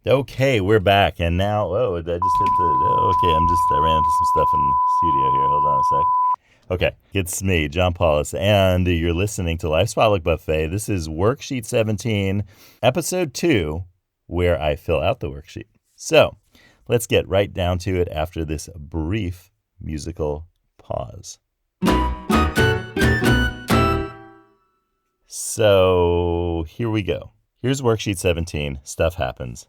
Okay, we're back, and now, I just hit okay, I ran into some stuff in the studio here. Hold on a sec. Okay, it's me, John Paulus, and you're listening to Life's Potluck Buffet. This is Worksheet 17, Episode 2, where I fill out the worksheet. So, let's get right down to it after this brief musical pause. So, here we go. Here's Worksheet 17, Stuff Happens.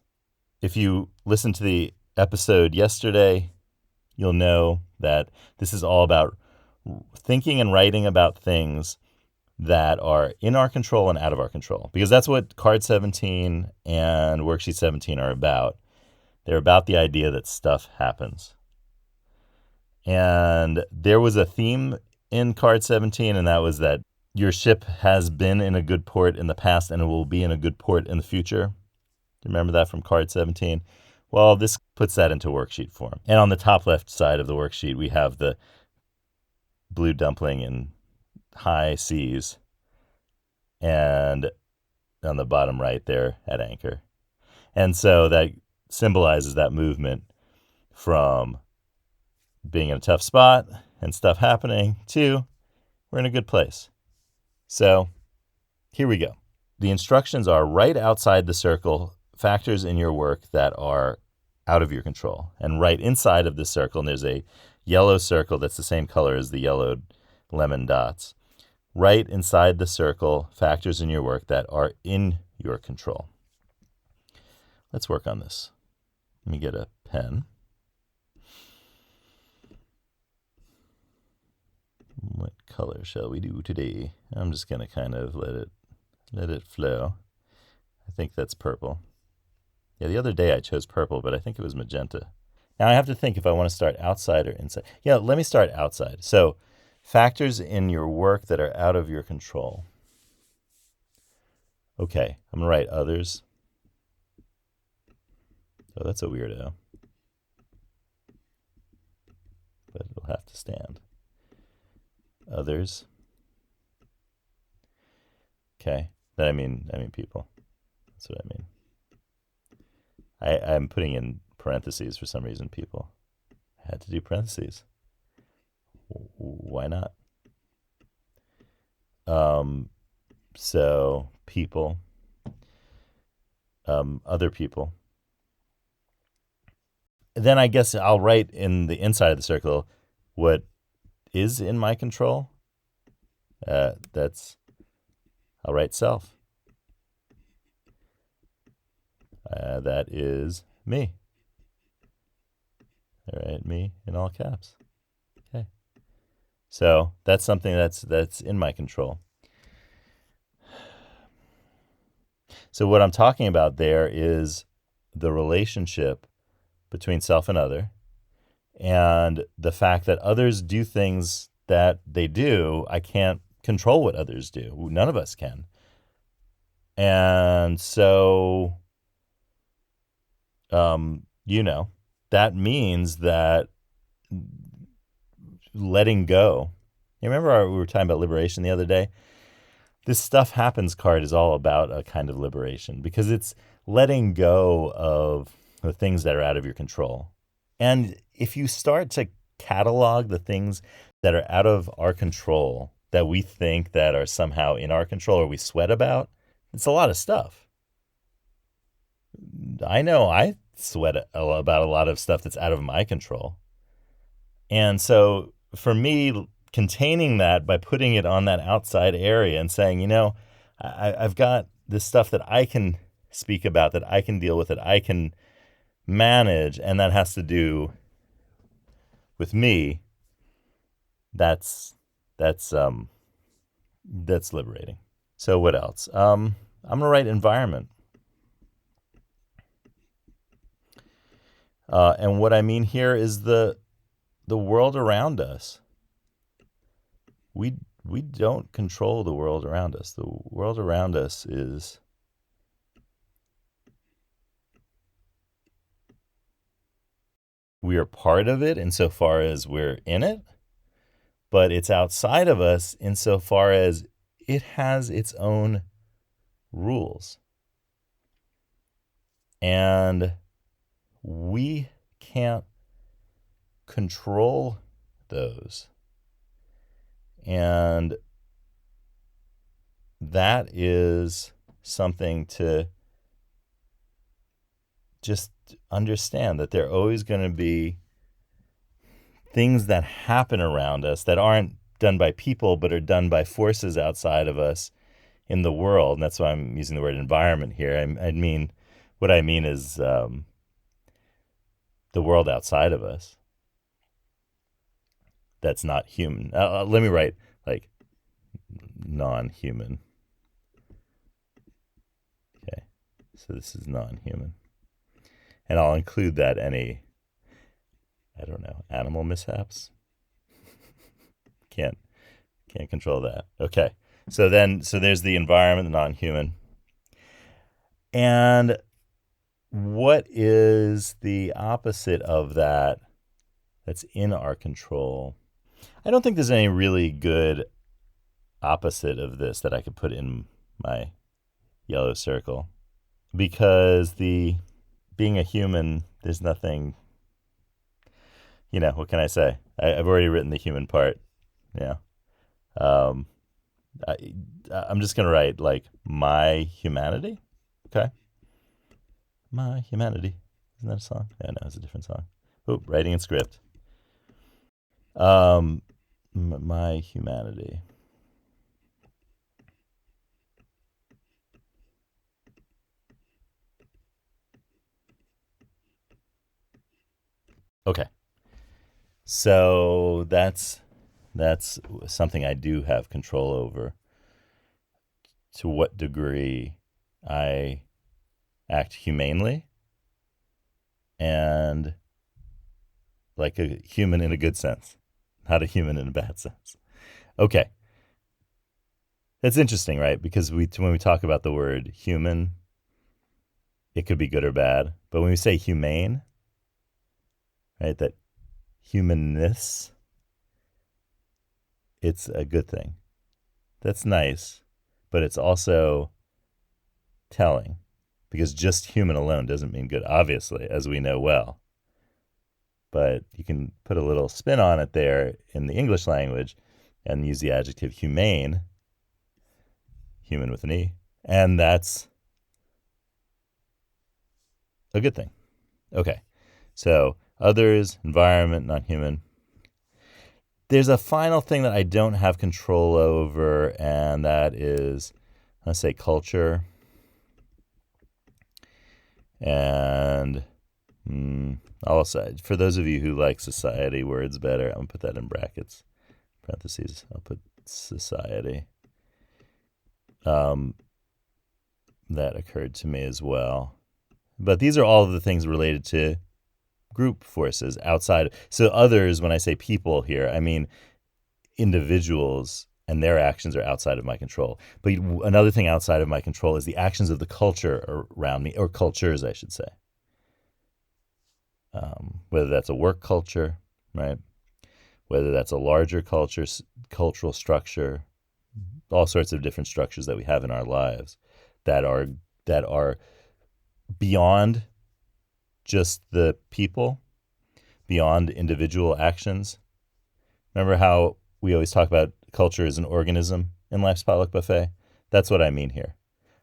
If you listened to the episode yesterday, you'll know that this is all about thinking and writing about things that are in our control and out of our control, because that's what card 17 and worksheet 17 are about. They're about the idea that stuff happens. And there was a theme in card 17, and that was that your ship has been in a good port in the past and it will be in a good port in the future. Remember that from card 17? Well, this puts that into worksheet form. And on the top left side of the worksheet, we have the blue dumpling in high seas, and on the bottom right there at anchor. And so that symbolizes that movement from being in a tough spot and stuff happening to we're in a good place. So here we go. The instructions are right outside the circle factors in your work that are out of your control. And right inside of the circle, and there's a yellow circle that's the same color as the yellowed lemon dots. Right inside the circle, factors in your work that are in your control. Let's work on this. Let me get a pen. What color shall we do today? I'm just going to kind of let it flow. I think that's purple. Yeah, the other day I chose purple, but I think it was magenta. Now I have to think if I want to start outside or inside. Yeah, let me start outside. So, factors in your work that are out of your control. Okay, I'm going to write others. Oh, that's a weirdo. But it'll have to stand. Others. Okay, I mean people. That's what I mean. I'm putting in parentheses for some reason, people. I had to do parentheses. Why not? So people, other people. Then I guess I'll write in the inside of the circle what is in my control. I'll write self. That is me. All right, me in all caps. Okay. So that's something that's in my control. So what I'm talking about there is the relationship between self and other, and the fact that others do things that they do. I can't control what others do. None of us can. And so, that means that letting go. You remember we were talking about liberation the other day? This stuff happens card is all about a kind of liberation, because it's letting go of the things that are out of your control. And if you start to catalog the things that are out of our control that we think that are somehow in our control or we sweat about, it's a lot of stuff. I know I sweat about a lot of stuff that's out of my control. And so for me, containing that by putting it on that outside area and saying, I've got this stuff that I can speak about, that I can deal with, that I can manage, and that has to do with me. That's liberating. So what else? I'm gonna write environment. And what I mean here is the world around us. We don't control the world around us. The world around us is we are part of it insofar as we're in it, but it's outside of us insofar as it has its own rules. And we can't control those. And that is something to just understand, that there are always going to be things that happen around us that aren't done by people but are done by forces outside of us in the world. And that's why I'm using the word environment here. What I mean is the world outside of us that's not human. Let me write like non-human. Okay, so this is non-human. And I'll include that any, I don't know, animal mishaps. Can't control that. Okay. So there's the environment, the non-human. And what is the opposite of that that's in our control? I don't think there's any really good opposite of this that I could put in my yellow circle, because being a human, there's nothing, what can I say? I've already written the human part. Yeah. Um, I'm just going to write like my humanity. Okay. My humanity. Isn't that a song? Yeah, no, it's a different song. Oh, writing in script. My humanity. Okay. So that's something I do have control over. To what degree I act humanely and like a human in a good sense, not a human in a bad sense. Okay. That's interesting, right? Because when we talk about the word human, it could be good or bad. But when we say humane, right, that humanness, it's a good thing. That's nice, but it's also telling, because just human alone doesn't mean good, obviously, as we know well. But you can put a little spin on it there in the English language and use the adjective humane, human with an E, and that's a good thing. Okay, so others, environment, non-human. There's a final thing that I don't have control over, and that is, let's say, culture. And I'll say, for those of you who like society words better, I'm going to put that in brackets, parentheses. I'll put society. That occurred to me as well. But these are all of the things related to group forces outside. So others, when I say people here, I mean individuals, and their actions are outside of my control. But another thing outside of my control is the actions of the culture around me, or cultures, I should say. Whether that's a work culture, right? Whether that's a larger cultural structure, all sorts of different structures that we have in our lives that are beyond just the people, beyond individual actions. Remember how we always talk about culture as an organism in Life's Potluck Buffet? That's what I mean here.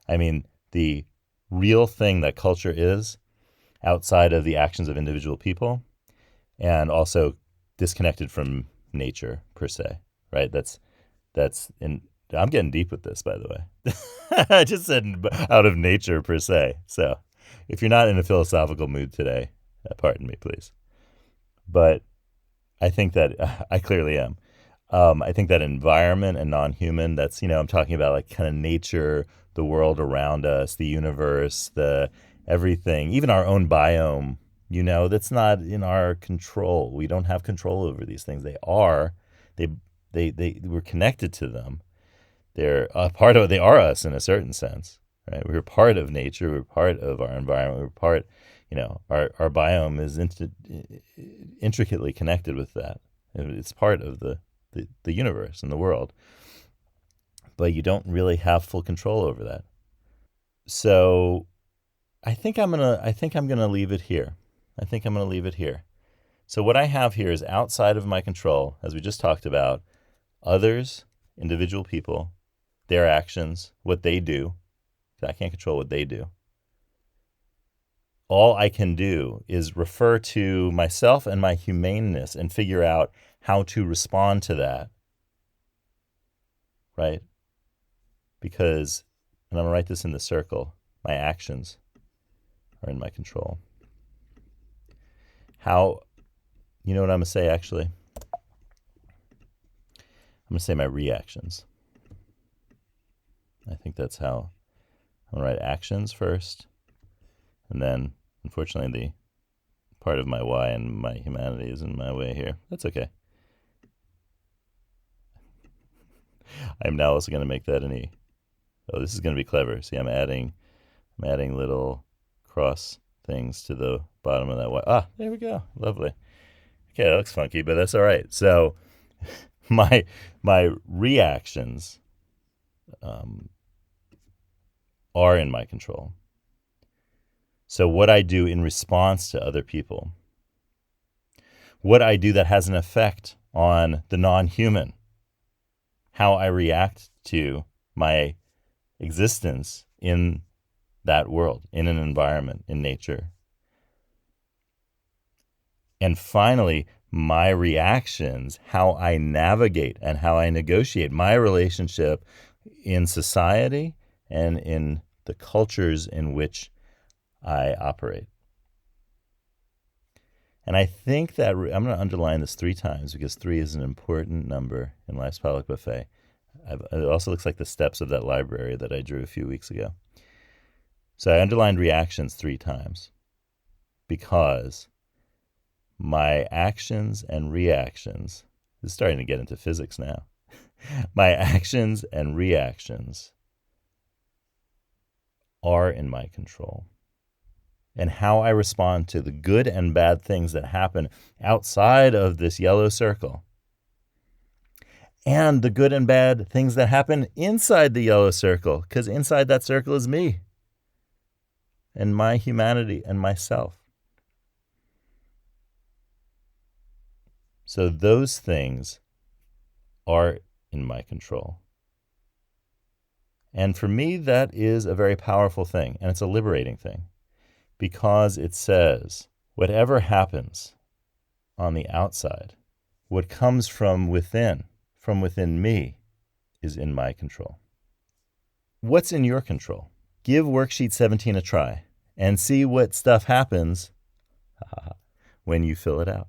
I mean the real thing that culture is outside of the actions of individual people, and also disconnected from nature per se, right? I'm getting deep with this, by the way. I just said out of nature per se. So if you're not in a philosophical mood today, pardon me, please. But I think that I clearly am. I think that environment and non-human, that's, I'm talking about like kind of nature, the world around us, the universe, the everything, even our own biome, that's not in our control. We don't have control over these things. We're connected to them. They're a part of, they are us in a certain sense, right? We're part of nature. We're part of our environment. We're part, our biome is intricately connected with that. It's part of the universe and the world, but you don't really have full control over that. So I think I'm gonna leave it here. I think I'm gonna leave it here. So what I have here is outside of my control, as we just talked about, others, individual people, their actions, what they do. I can't control what they do. All I can do is refer to myself and my humaneness and figure out how to respond to that, right? Because, and I'm going to write this in the circle, my actions are in my control. How, you know what I'm going to say actually? I'm going to say my reactions. I think that's how I'm going to write actions first. And then, unfortunately, the part of my why and my humanity is in my way here. That's okay. I'm now also going to make that any. Oh, this is going to be clever. See, I'm adding little cross things to the bottom of that Y. Ah, there we go. Lovely. Okay, that looks funky, but that's all right. So, my reactions are in my control. So, what I do in response to other people, what I do that has an effect on the non-human, how I react to my existence in that world, in an environment, in nature. And finally, my reactions, how I navigate and how I negotiate my relationship in society and in the cultures in which I operate. And I think that I'm going to underline this 3 times because 3 is an important number in Life's Potluck Buffet. It also looks like the steps of that library that I drew a few weeks ago. So I underlined reactions 3 times because my actions and reactions, this is starting to get into physics now. My actions and reactions are in my control. And how I respond to the good and bad things that happen outside of this yellow circle, and the good and bad things that happen inside the yellow circle, because inside that circle is me and my humanity and myself. So those things are in my control. And for me, that is a very powerful thing, and it's a liberating thing, because it says, whatever happens on the outside, what comes from within me, is in my control. What's in your control? Give worksheet 17 a try and see what stuff happens when you fill it out.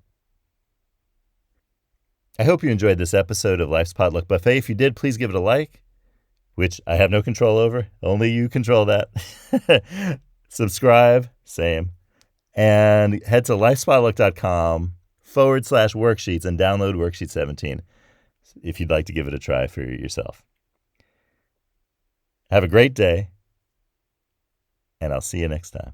I hope you enjoyed this episode of Life's Potluck Buffet. If you did, please give it a like, which I have no control over. Only you control that. Subscribe, same. And head to lifespotluck.com/worksheets and download worksheet 17 if you'd like to give it a try for yourself. Have a great day, and I'll see you next time.